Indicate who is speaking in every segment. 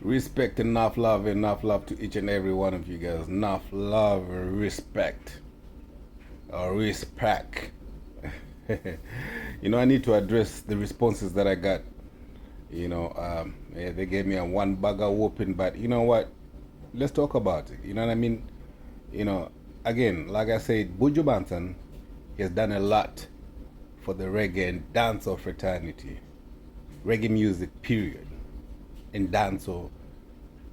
Speaker 1: Respect, enough love to each and every one of you guys. Enough love, respect, or respect. I need to address the responses that I got. Yeah, they gave me a one bugger whooping, but you know what? Let's talk about it. You know what I mean? Again, like I said, Buju Banton has done a lot for the reggae and dancehall fraternity. Reggae music, period. And dancehall,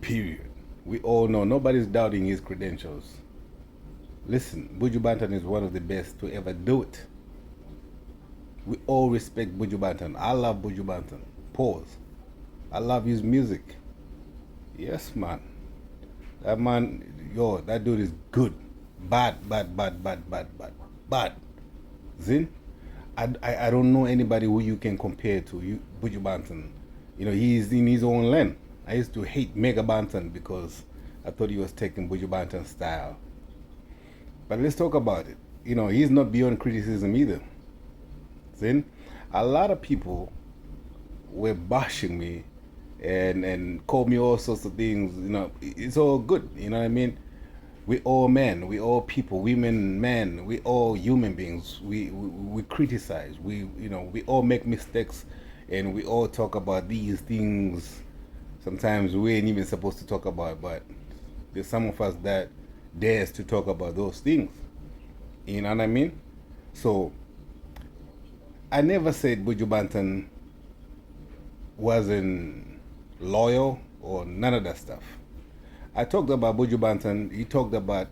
Speaker 1: period. We all know nobody's doubting his credentials. Listen, Buju Banton is one of the best to ever do it. We all respect Buju Banton. I love Buju Banton. Pause. I love his music. Yes, man. That man, that dude is good. Bad. Zin? I don't know anybody who you can compare to Buju Banton. He's in his own lane. I used to hate Mega Banton because I thought he was taking Buju Banton's style. But let's talk about it. He's not beyond criticism either. Then, a lot of people were bashing me and called me all sorts of things. It's all good. You know what I mean? We all men, we all people, women, men, we all human beings. We criticize. We all make mistakes, and we all talk about these things. Sometimes we ain't even supposed to talk about, but there's some of us that dares to talk about those things. You know what I mean? So I never said Buju Banton wasn't loyal or none of that stuff. I talked about Buju Banton. He talked about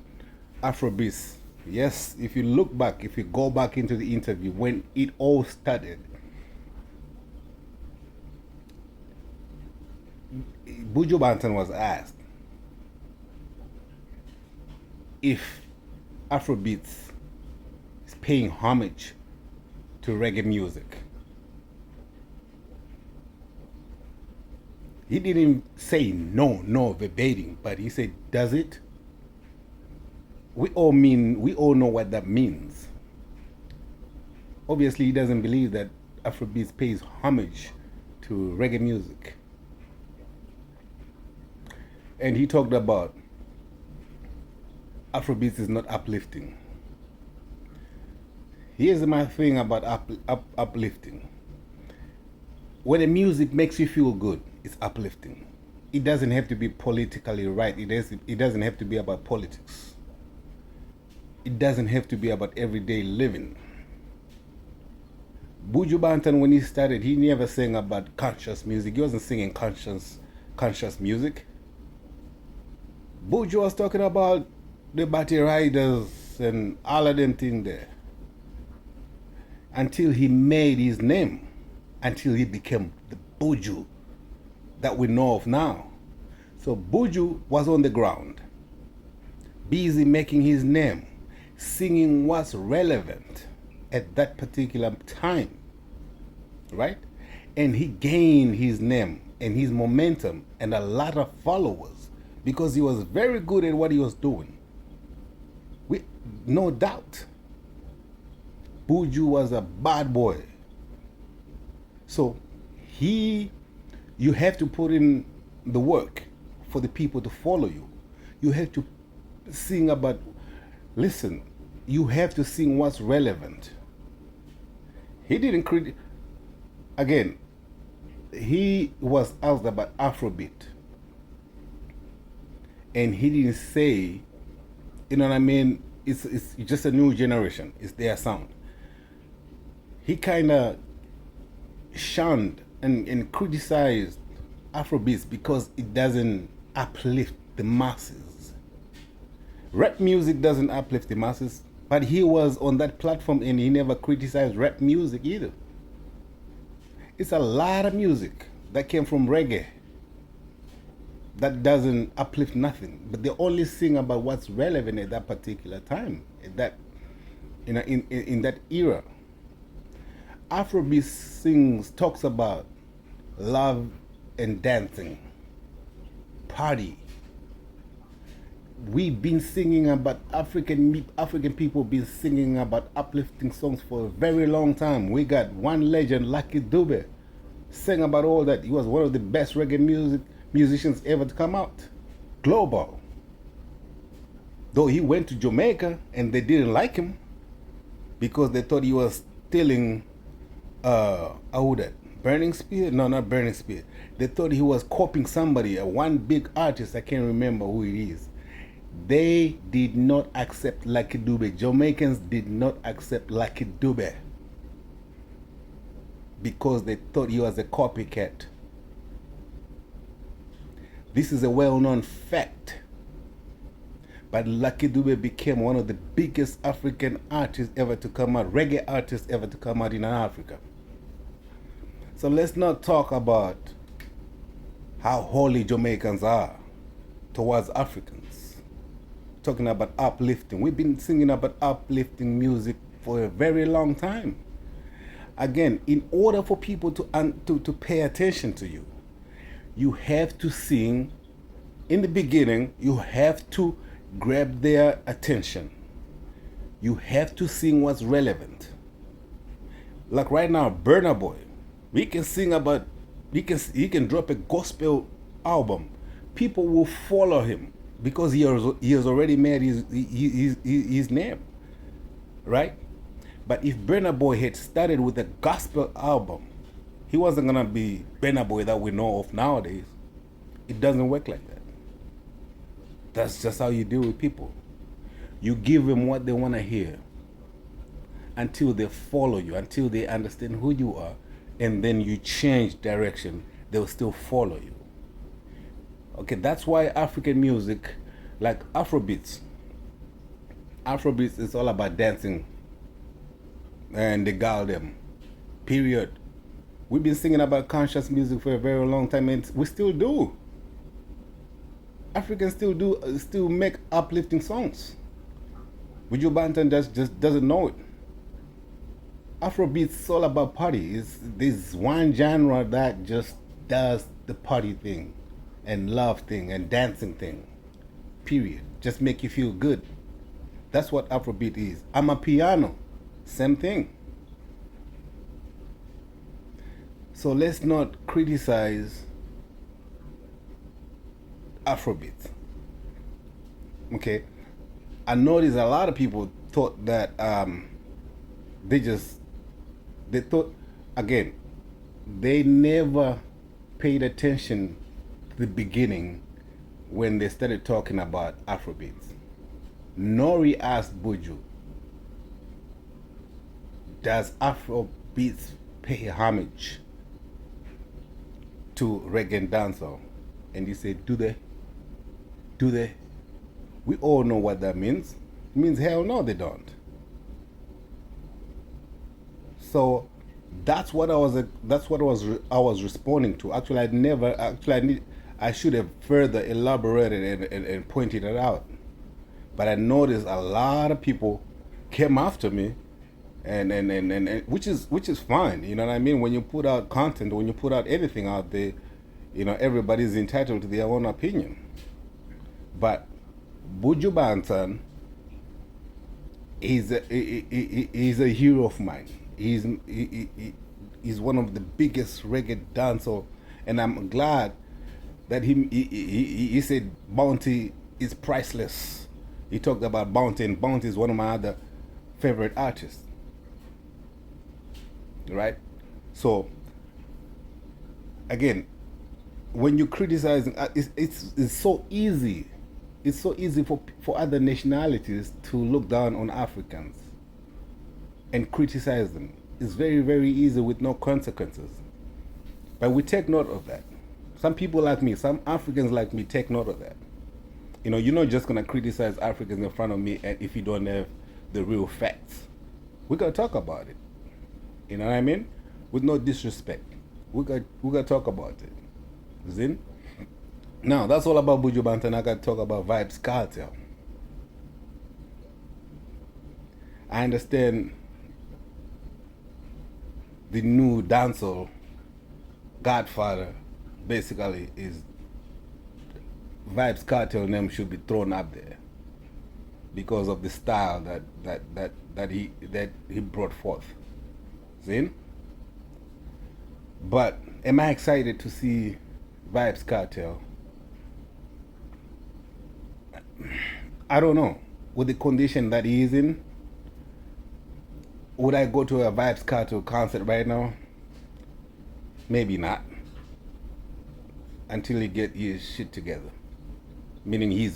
Speaker 1: Afrobeats. Yes, if you look back, if you go back into the interview when it all started, Buju Banton was asked if Afrobeats is paying homage to reggae music. He didn't say no verbatim, but he said, does it? We all know what that means. Obviously, he doesn't believe that Afrobeats pays homage to reggae music. And he talked about Afrobeats is not uplifting. Here's my thing about uplifting. When the music makes you feel good, it's uplifting. It doesn't have to be politically right. It doesn't have to be about politics. It doesn't have to be about everyday living. Buju Banton, when he started, he never sang about conscious music. He wasn't singing conscious music. Buju was talking about the Batty Riders and all of them things there. Until he made his name. Until he became the Buju that we know of now. So Buju was on the ground, busy making his name, singing what's relevant at that particular time, right? And he gained his name and his momentum and a lot of followers because he was very good at what he was doing. No doubt. Buju was a bad boy. So you have to put in the work for the people to follow you. You have to sing about, listen, you have to sing what's relevant. He didn't again, he was asked about Afrobeat. And he didn't say, you know what I mean, it's just a new generation. It's their sound. He kind of shunned and criticized Afrobeats because it doesn't uplift the masses. Rap music doesn't uplift the masses, but he was on that platform and he never criticized rap music either. It's a lot of music that came from reggae that doesn't uplift nothing, but they only sing about what's relevant at that particular time, at that in that era. Afrobeat talks about love and dancing, party. We've been singing about African people been singing about uplifting songs for a very long time. We got one legend, Lucky Dube, sang about all that. He was one of the best reggae musicians ever to come out. Global. Though he went to Jamaica and they didn't like him because they thought he was stealing, who that? Burning Spear? No, not Burning Spear. They thought he was copying somebody, one big artist, I can't remember who it is. They did not accept Lucky Dube. Jamaicans did not accept Lucky Dube because they thought he was a copycat. This is a well-known fact. But Lucky Dube became one of the biggest African artists ever to come out, reggae artists ever to come out in Africa. So let's not talk about how holy Jamaicans are towards Africans. Talking about uplifting. We've been singing about uplifting music for a very long time. Again, in order for people to pay attention to you, you have to sing. In the beginning, you have to grab their attention. You have to sing what's relevant. Like right now, Burna Boy, he can sing about, he can drop a gospel album. People will follow him because he has already made his name, right? But if Burna Boy had started with a gospel album, he wasn't gonna be Burna Boy that we know of nowadays. It doesn't work like that. That's just how you deal with people. You give them what they want to hear until they follow you, until they understand who you are, and then you change direction, they'll still follow you. Okay, that's why African music, like Afrobeats is all about dancing and the them. Period. We've been singing about conscious music for a very long time, and we still do. Africans still make uplifting songs. Buju Banton just doesn't know it. Afrobeats is all about party. There's one genre that just does the party thing and love thing and dancing thing. Period. Just make you feel good. That's what Afrobeat is. Amapiano, same thing. So let's not criticize Afrobeat. Okay, I noticed a lot of people thought that they thought, again, they never paid attention to the beginning when they started talking about Afrobeats. Nori asked Buju, does Afrobeats pay homage to reggae and dancehall? And he said, do they? Do they? We all know what that means. It means hell no, they don't. So that's what I was responding to. Actually, I should have further elaborated and pointed it out. But I noticed a lot of people came after me, and which is fine. You know what I mean? When you put out content, when you put out anything out there, you know, everybody's entitled to their own opinion. But Buju Banton is a hero of mine. He's one of the biggest reggae dancers, and I'm glad that he said Bounty is priceless. He talked about Bounty, and Bounty is one of my other favorite artists. Right? So, again, when you criticize, it's so easy. It's so easy for other nationalities to look down on Africans and criticize them. It's very, very easy with no consequences. But we take note of that. Some people like me, some Africans like me, take note of that. You know, you're not just going to criticize Africans in front of me and if you don't have the real facts. We're going to talk about it. You know what I mean? With no disrespect. We're going to talk about it. Zin? Now, that's all about Buju Banton. I got to talk about Vybz Kartel. I understand the new dancehall godfather basically is Vybz Kartel, name should be thrown up there because of the style that he brought forth. See? But am I excited to see Vybz Kartel I don't know. With the condition that he is in, would I go to a Vibes Kartel concert right now? Maybe not. Until he get his shit together. Meaning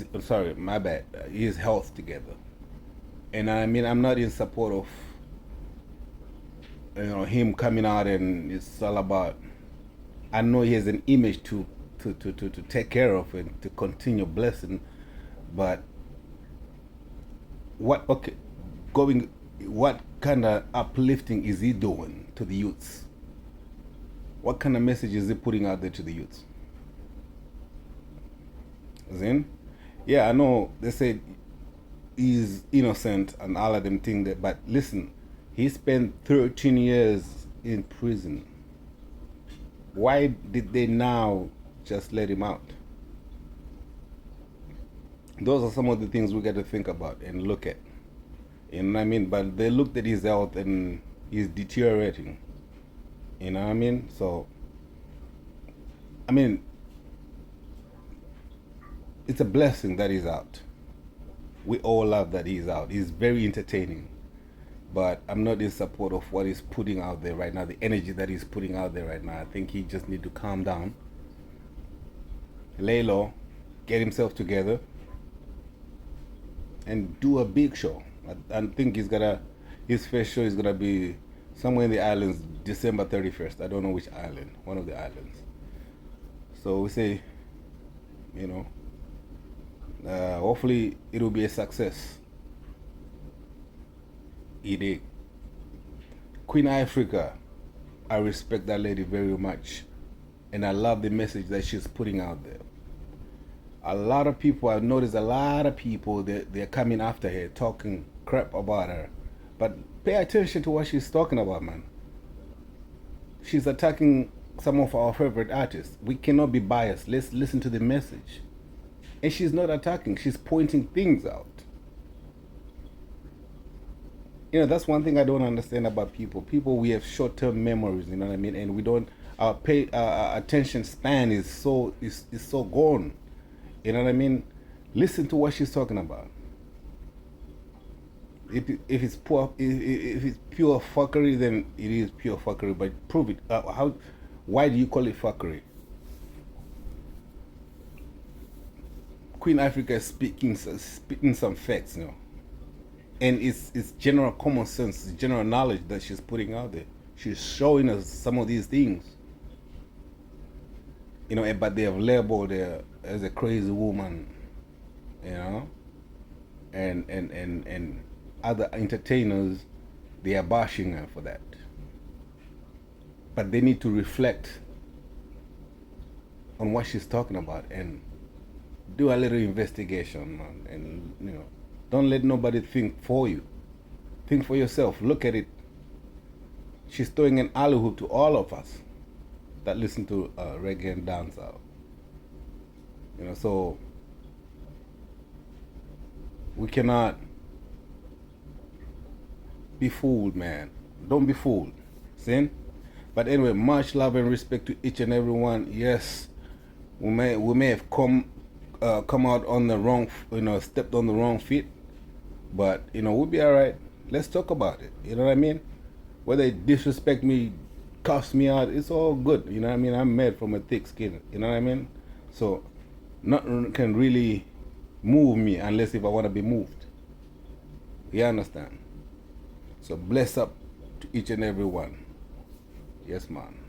Speaker 1: my bad, his health together. And I mean, I'm not in support of him coming out and it's all about. I know he has an image to take care of and to continue blessing, but what kind of uplifting is he doing to the youths? What kind of message is he putting out there to the youths? Then, yeah, I know they said he's innocent and all of them think that, but listen, he spent 13 years in prison. Why did they now just let him out? Those are some of the things we got to think about and look at. You know what I mean? But they looked at his health and he's deteriorating. You know what I mean? So, I mean, it's a blessing that he's out. We all love that he's out. He's very entertaining. But I'm not in support of what he's putting out there right now, the energy that he's putting out there right now. I think he just need to calm down, lay low, get himself together, and do a big show. I think his first show is gonna be somewhere in the islands, December 31st. I don't know which island, one of the islands. So we say, hopefully it will be a success. He did. Queen Ifrica, I respect that lady very much, and I love the message that she's putting out there. A lot of people, I've noticed a lot of people, they're coming after her, talking crap about her. But pay attention to what she's talking about, man. She's attacking some of our favorite artists. We cannot be biased. Let's listen to the message. And she's not attacking, she's pointing things out. That's one thing I don't understand about people. People, we have short-term memories, you know what I mean? And we don't, our attention span is so gone. You know what I mean? Listen to what she's talking about. If it's pure fuckery, then it is pure fuckery. But prove it. Why do you call it fuckery? Queen Ifrica is spitting some facts, and it's general common sense, it's general knowledge that she's putting out there. She's showing us some of these things, but they have labeled her as a crazy woman, and other entertainers, they are bashing her for that. But they need to reflect on what she's talking about and do a little investigation, man, and don't let nobody think for you. Think for yourself. Look at it. She's throwing an alley hoop to all of us that listen to reggae and dancehall. So we cannot be fooled, man. Don't be fooled. See? But anyway, much love and respect to each and every one. Yes, we may have come out on the wrong, stepped on the wrong feet. But, we'll be all right. Let's talk about it. You know what I mean? Whether it disrespect me, cuss me out, it's all good. You know what I mean? I'm made from a thick skin. You know what I mean? So, nothing can really move me unless if I want to be moved. You understand? So, bless up to each and every one. Yes, man.